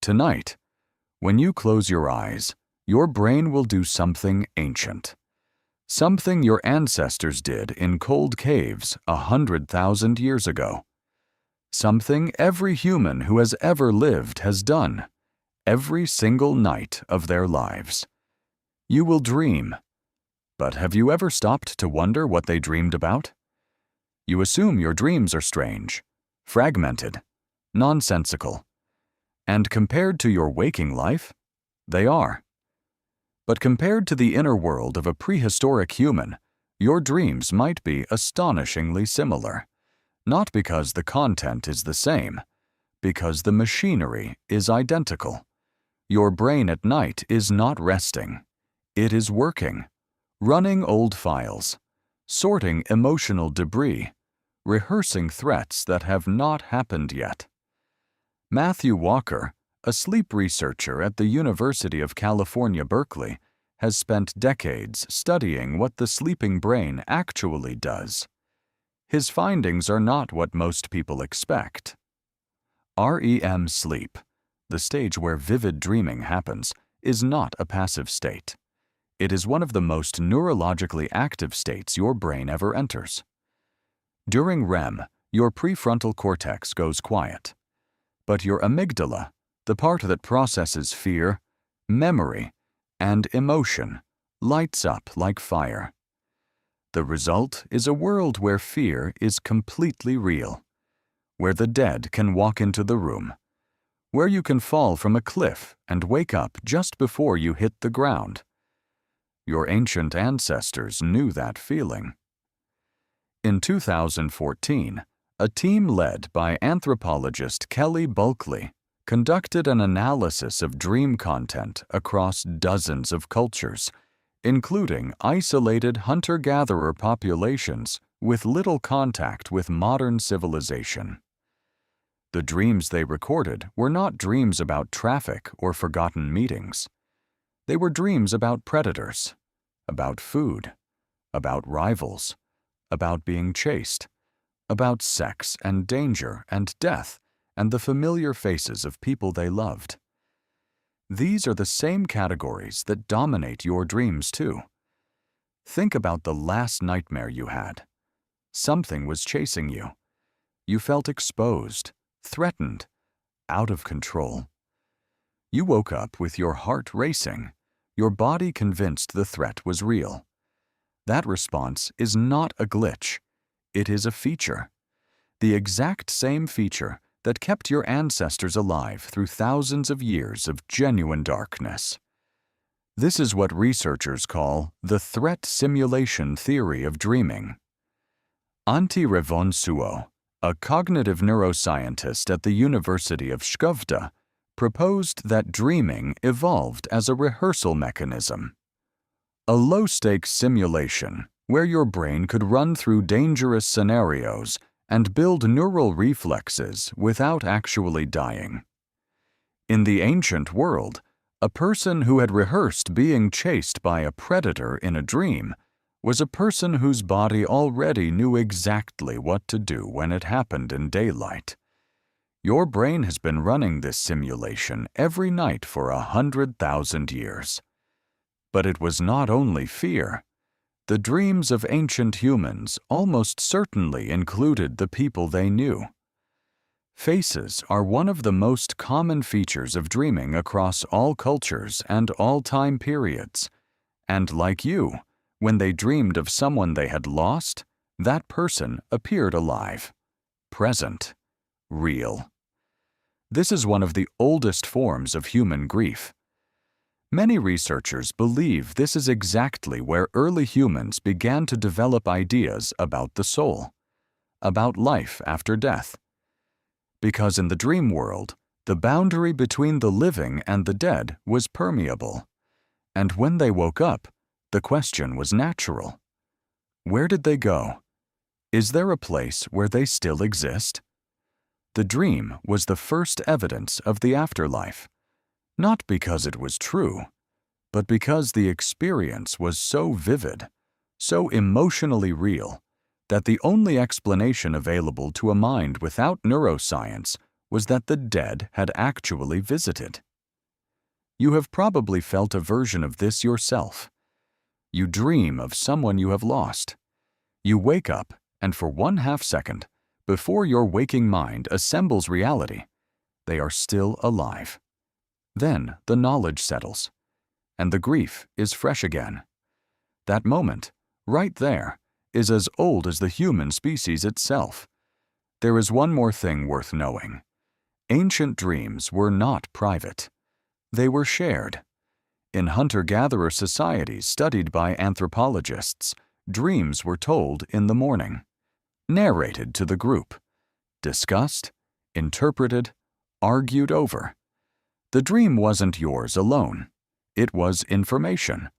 Tonight, when you close your eyes, your brain will do something ancient. Something your ancestors did in cold caves 100,000 years ago. Something every human who has ever lived has done, every single night of their lives. You will dream. But have you ever stopped to wonder what they dreamed about? You assume your dreams are strange, fragmented, nonsensical. And compared to your waking life, they are. But compared to the inner world of a prehistoric human, your dreams might be astonishingly similar. Not because the content is the same, because the machinery is identical. Your brain at night is not resting. It is working, running old files, sorting emotional debris, rehearsing threats that have not happened yet. Matthew Walker, a sleep researcher at the University of California, Berkeley, has spent decades studying what the sleeping brain actually does. His findings are not what most people expect. REM sleep, the stage where vivid dreaming happens, is not a passive state. It is one of the most neurologically active states your brain ever enters. During REM, your prefrontal cortex goes quiet. But your amygdala, the part that processes fear, memory, and emotion, lights up like fire. The result is a world where fear is completely real, where the dead can walk into the room, where you can fall from a cliff and wake up just before you hit the ground. Your ancient ancestors knew that feeling. In 2014, a team led by anthropologist Kelly Bulkley conducted an analysis of dream content across dozens of cultures, including isolated hunter-gatherer populations with little contact with modern civilization. The dreams they recorded were not dreams about traffic or forgotten meetings. They were dreams about predators, about food, about rivals, about being chased, about sex and danger and death and the familiar faces of people they loved. These are the same categories that dominate your dreams too. Think about the last nightmare you had. Something was chasing you. You felt exposed, threatened, out of control. You woke up with your heart racing, your body convinced the threat was real. That response is not a glitch. It is a feature. The exact same feature that kept your ancestors alive through thousands of years of genuine darkness. This is what researchers call the threat simulation theory of dreaming. Antti Revonsuo, a cognitive neuroscientist at the University of Skövde, proposed that dreaming evolved as a rehearsal mechanism. A low-stakes simulation where your brain could run through dangerous scenarios and build neural reflexes without actually dying. In the ancient world, a person who had rehearsed being chased by a predator in a dream was a person whose body already knew exactly what to do when it happened in daylight. Your brain has been running this simulation every night for 100,000 years. But it was not only fear. The dreams of ancient humans almost certainly included the people they knew. Faces are one of the most common features of dreaming across all cultures and all time periods. And like you, when they dreamed of someone they had lost, that person appeared alive, present, real. This is one of the oldest forms of human grief. Many researchers believe this is exactly where early humans began to develop ideas about the soul, about life after death. Because in the dream world, the boundary between the living and the dead was permeable, and when they woke up, the question was natural. Where did they go? Is there a place where they still exist? The dream was the first evidence of the afterlife. Not because it was true, but because the experience was so vivid, so emotionally real, that the only explanation available to a mind without neuroscience was that the dead had actually visited. You have probably felt a version of this yourself. You dream of someone you have lost. You wake up, and for 1/2 second, before your waking mind assembles reality, they are still alive. Then the knowledge settles, and the grief is fresh again. That moment, right there, is as old as the human species itself. There is one more thing worth knowing. Ancient dreams were not private. They were shared. In hunter-gatherer societies studied by anthropologists, dreams were told in the morning, narrated to the group, discussed, interpreted, argued over. The dream wasn't yours alone. It was information,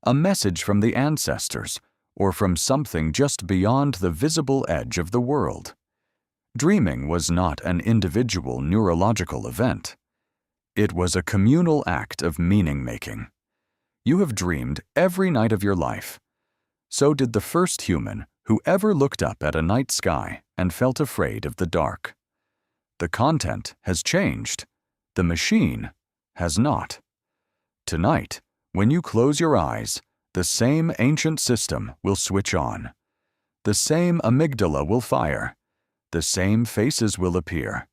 a message from the ancestors, or from something just beyond the visible edge of the world. Dreaming was not an individual neurological event. It was a communal act of meaning-making. You have dreamed every night of your life. So did the first human who ever looked up at a night sky and felt afraid of the dark. The content has changed. The machine has not. Tonight, when you close your eyes, the same ancient system will switch on. The same amygdala will fire. The same faces will appear.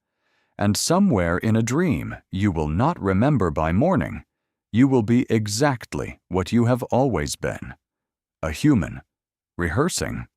And somewhere in a dream you will not remember by morning, you will be exactly what you have always been, a human, rehearsing